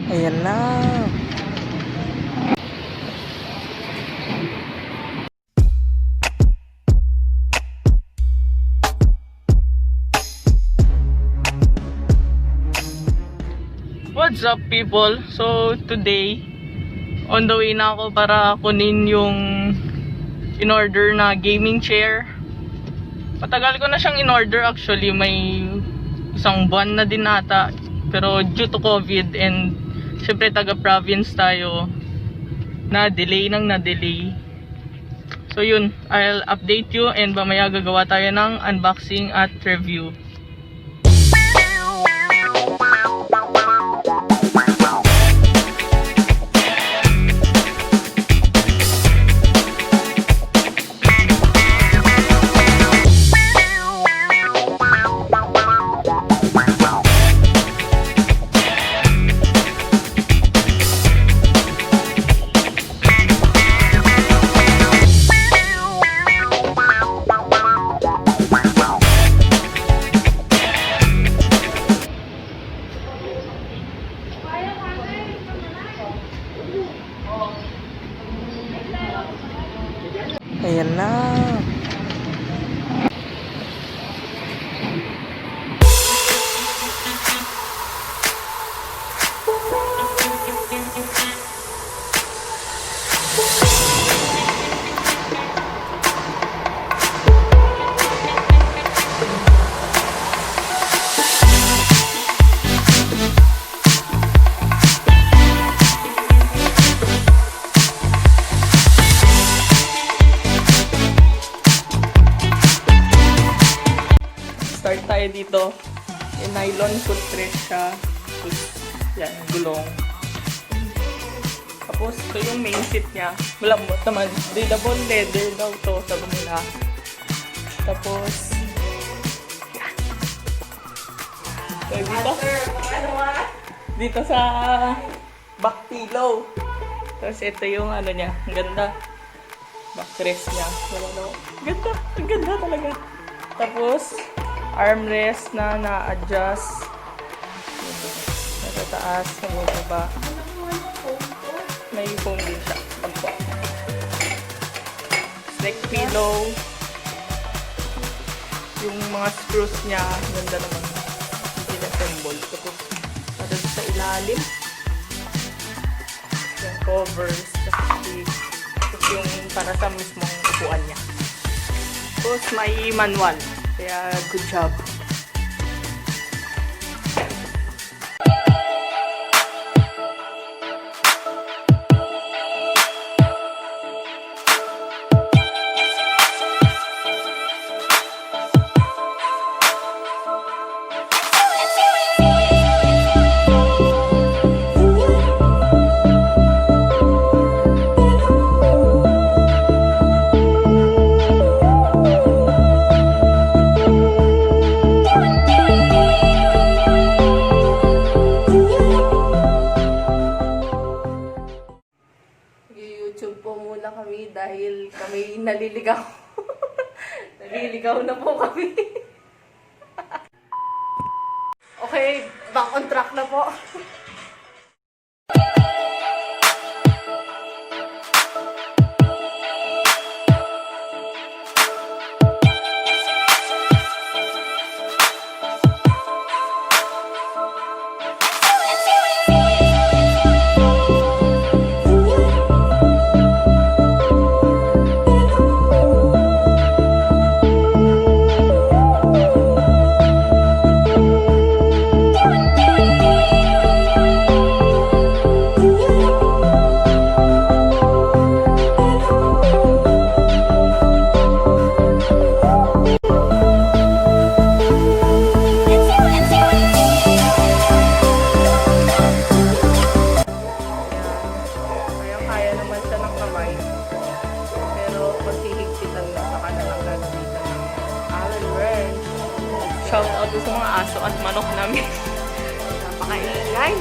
Ayan na. What's up people? So today, on the way na ako para kunin yung in-order na gaming chair. Matagal ko na siyang in-order actually, may isang buwan na din ata. Pero due to COVID and syempre taga-province tayo, na-delay nang na-delay. So yun, I'll update you and mamaya gagawa tayo ng unboxing at review. Ayan na. Start tayo dito. Yung nylon footrest siya. Yan, gulong. Tapos, ito yung main seat niya. Malambot naman. Breathable leather daw to, sabi nila. Tapos, yan. So, dito. Dito sa back pillow. Tapos, ito yung ano niya. Ang ganda. Backrest niya. Ganda. Ang ganda talaga. Tapos, armrest na na-adjust. Nasa taas, sa baba. May foam din siya. Pagpo. Neck pillow. Yung mga screws niya, ganda naman. Pinassemble. Tapos, nasa sa ilalim. Yung covers. Tapos yung para sa mismong upuan niya. Tapos, may manual. Kaya, good job. YouTube po muna kami dahil kami naliligaw. Naliligaw na po kami. Okay, back on track na po. Shout out sa mga aso at manok namin. Napakaingay.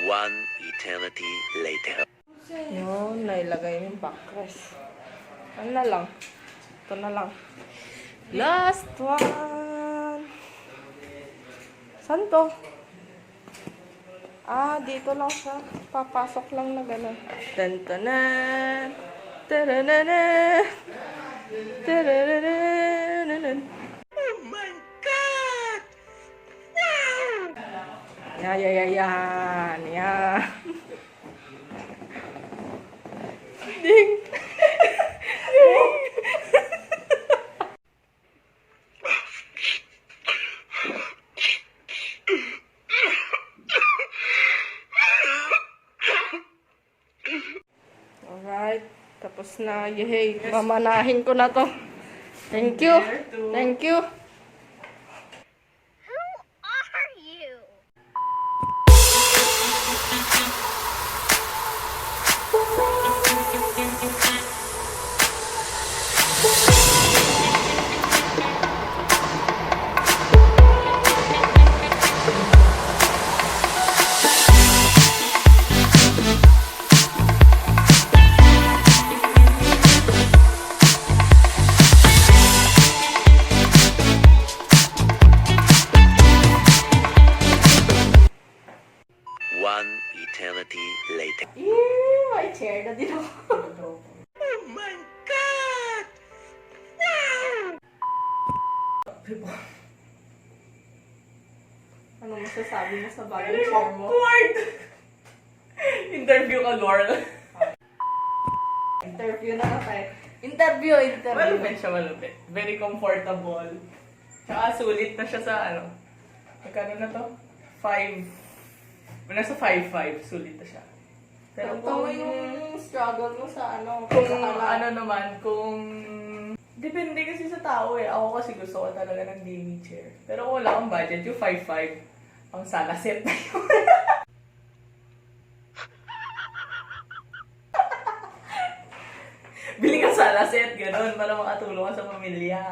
One eternity later. Yun, nailagay yung backrest. Ano na lang? Ito na lang. Last one! Saan to? Ah, dito lang siya. Papasok lang na gano'n. Tantanan! Tarananan! Tarananan! Oh my God! Wow! Yan. Yan. Ding! Alright. Tapos na. Yehey. Mamanahin ko na to. Thank you. Thank you. Who are you? One eternity later. Ew, may chair na din ako. Oh my God! Wow! Ano masasabi mo sa bagay chair mo? Awkward! Interview ka, girl. Interview na na tayo. Interview. Malupit siya, malupit. Very comfortable. Tsaka sulit na siya sa ano. Magkano na to? 5. Nasa 5'5". Sulit na siya. Pero Ito mo yung struggle mo sa ano. kung ano naman, kung... Depende kasi sa tao eh. Ako kasi gusto ko talaga ng gaming chair. Pero kung wala akong budget, yung 5'5", ang sala set na yun. Bili ka sala set, gano'n, para makatulong ka sa pamilya.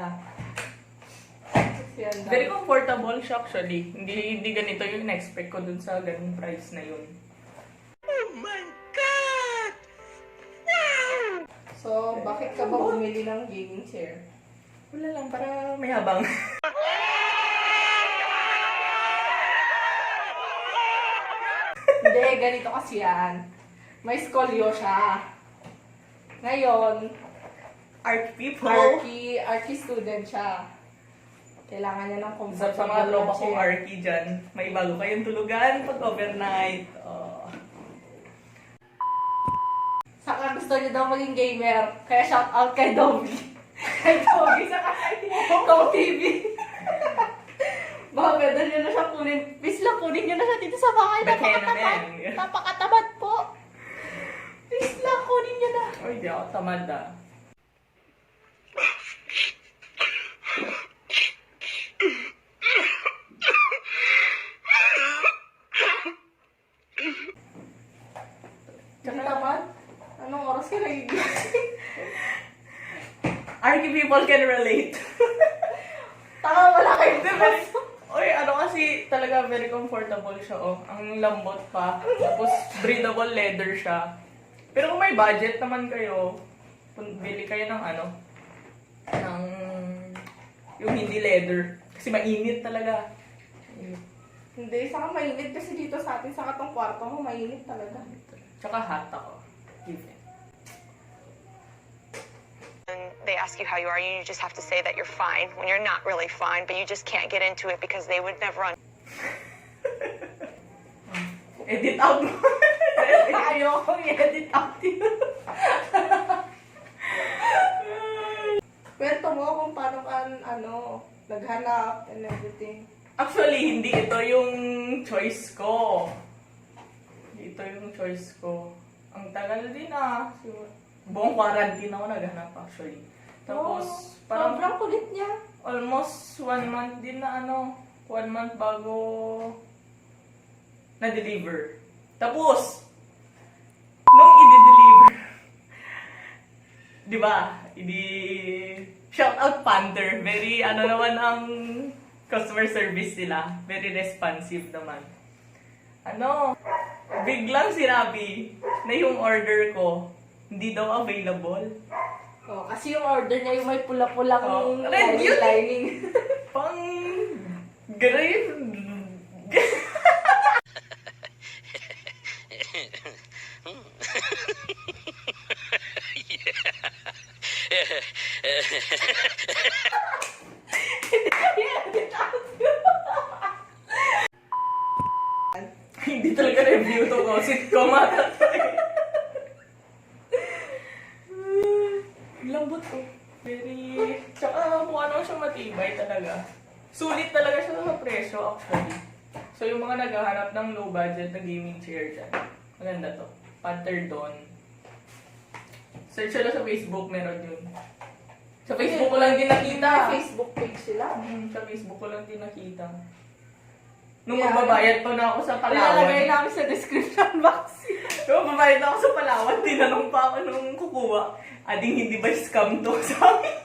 Very comfortable siya actually. Hindi ganito yung in-expect ko dun sa ganung price na yun. Oh my God! Wow! So, bakit ka ba bumili ng gaming chair? Wala lang, para may habang. Hindi, ganito kasi yan. May skolyo siya. Ngayon, Art people. Arky student siya. Kailangan niya ng Sa comfortable mga tropa na kong chair. Arky dyan, may bago kayong tulugan pag overnight. Saka gusto niya daw maging gamer. Kaya shout out kay Dobby. Kay Dobby, saka kay Kong TV. Baka pwede niyo na siya kunin. Please lang, kunin niyo na siya dito sa bahay. Napakatamad. Napakatamad po. Please lang, kunin niyo na. Ay, di ako tamad ah. Hindi tamad? Anong oras ka nagigising? Arky people can relate. Tama, wala kayong Very, oy, ano kasi talaga very comfortable siya, oh. Ang lambot pa. Tapos breathable leather siya. Pero kung may budget naman kayo, bili kayo ng ano, ng yung hindi leather. Kasi mainit talaga. Hindi, saka mainit kasi dito sa atin, saka tong kwarto mo, mainit talaga. Tsaka hot ako. Even. And they ask you how you are, you just have to say that you're fine when you're not really fine, but you just can't get into it because they would never Edit out mo. Ayoko i-edit out yun. Kwento mo kung paano ka, naghanap and everything. Actually, hindi ito yung choice ko. Hindi ito yung choice ko. Ang tagal din ah. Buong quarantine ako naghanap actually. Tapos, parang sobrang kulit niya. almost 1 month din na 1 month bago na-deliver. Tapos, nung i-deliver, di ba, shout out Panther. Very, naman ang customer service nila. Very responsive naman. biglang sinabi na yung order ko, hindi daw available. Oh, kasi yung order niya yung may pula-pulang red yun. lining. Pang grave. Hindi talaga review to ko. Sitcom ata. Lambot ko. Very... Tsaka mukha naman siyang matibay talaga. Sulit talaga siya sa presyo actually. So yung mga naghahanap ng low budget na gaming chair dyan. Maganda to. Panther doon. Search sila sa Facebook, meron yun. Sa Facebook ko lang din nakita. May Facebook page sila. Sa Facebook ko lang din nakita. Nung magbabayad pa na ako sa Ilalagay Palawan. namin sa description box. Nung magbabayad na ako sa Palawan, tinanong pa ako nung kukuha. Ading hindi ba scam to sa amin?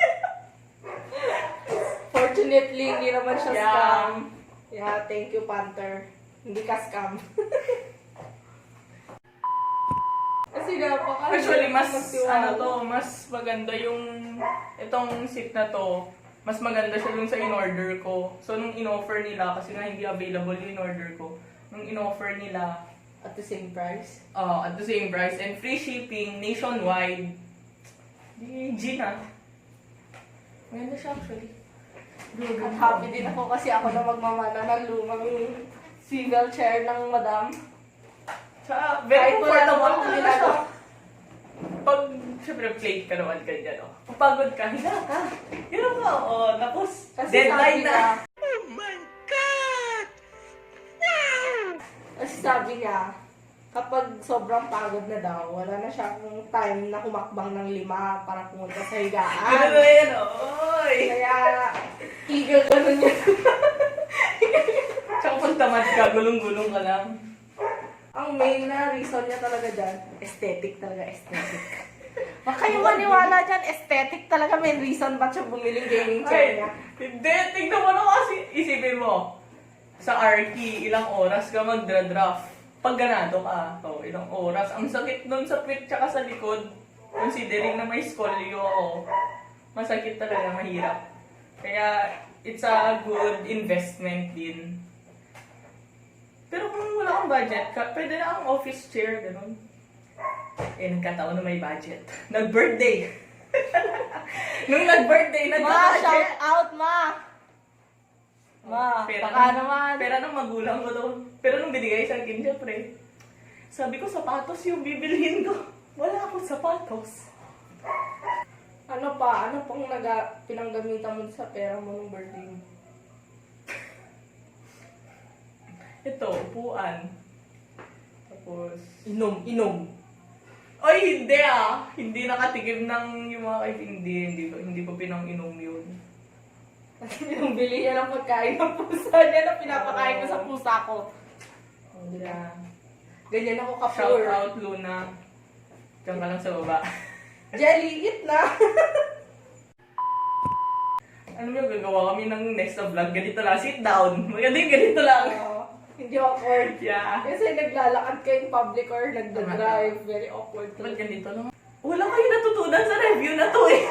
Fortunately, hindi naman siya Yeah. scam. Yeah, thank you, Panther. Hindi ka scam. Kasi napaka... Actually, mas mas maganda yung itong seat na to. Mas maganda siya dun sa in-order ko. So, nung in-offer nila, kasi nga hindi available yung in-order ko, nung in-offer nila, At the same price. at the same price, and free shipping, nationwide, di G na. Maganda siya actually. At happy din ako kasi ako na magmamana ng lumang swivel chair ng madam. Tsaka, very Kahit wala comfortable namang talaga ginagawa. siya. Pag, syempre, plate ka naman ka dyan, oh. Kung pagod ka, hila ka. Hila ka, oh. Tapos, Kasi deadline sabi na. niya, Oh my God! Wow! kasi sabi niya, kapag sobrang pagod na daw, wala na siyang time na humakbang ng 5 para pumunta sa Ganun higaan. na yan, oh. Oy. Kaya, eager ganun niya. Tsaka pag tamad ka, gulong-gulong ka lang. Ang main na reason niya talaga dyan, aesthetic talaga, aesthetic. Baka kayo maniwala dyan, aesthetic talaga main reason ba't siya bumiling gaming chair Ay, niya. hindi. Tignan mo na kasi. Isipin mo. Sa Arky, ilang oras ka magdra-draft. Pag ganado ka, ilang oras. Ang sakit nun sa pit tsaka sa likod. Considering na may scolio ako. Masakit talaga, mahirap. Kaya, it's a good investment din. Pero kung wala kang budget, pwede na ang office chair, gano'n. Nagkataon na may budget. Nag-birthday! Nung nag-birthday, Ma, nag-budget! shout out, ma! Ma, baka naman. Pera ng magulang ko to. Pero nung binigay sa akin, syempre, sabi ko, sapatos yung bibilhin ko. Wala akong sapatos. Ano pang pinanggamitan mo sa pera mo nung birthday mo? Ito, upuan. Tapos, Inom. ay, hindi ah! Hindi nakatikim ng yung mga hindi ko pinang-inom yun. Kasi pinambili niya ng pagkain ng pusa niya na pinapakain ko sa pusa ko. Yeah. Ganyan ako Shout ka-pure. out, Luna. Diyan ka lang sa baba. Jelly, eat na! Ano mo, gagawa kami ng next na vlog. Ganito lang, sit down. Maganda yung ganito lang. Hindi awkward. Yeah. Kasi naglalakad kayo in public or nagdadrive. Very awkward. Ba't ganito lang? Wala kayo natutunan sa review na to eh.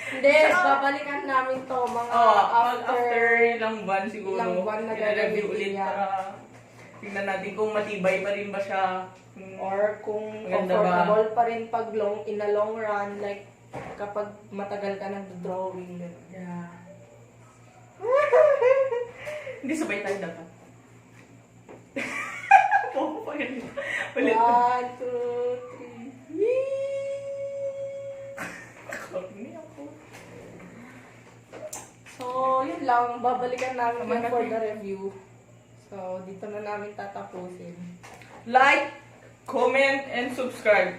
Hindi, babalikan namin to mga After ilang buwan siguro. ilang buwan na i-review gagawin ulit niya. para tingnan natin kung matibay pa rin ba siya. Or kung Maganda comfortable pa rin pag in a long run, like kapag matagal ka nag-drawing. Yeah. Hindi sabay tayo dapat. Oo, pa yun. Ulit. 1, 2, 3. Corny ako. So, yun lang. Babalikan namin Tama yun na for yun. the review. So, dito na namin tatapusin. Like, comment, and subscribe.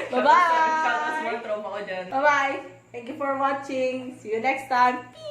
Bye-bye! Shout out sa mga tropa ko dyan. Bye-bye! Thank you for watching. See you next time. Pew!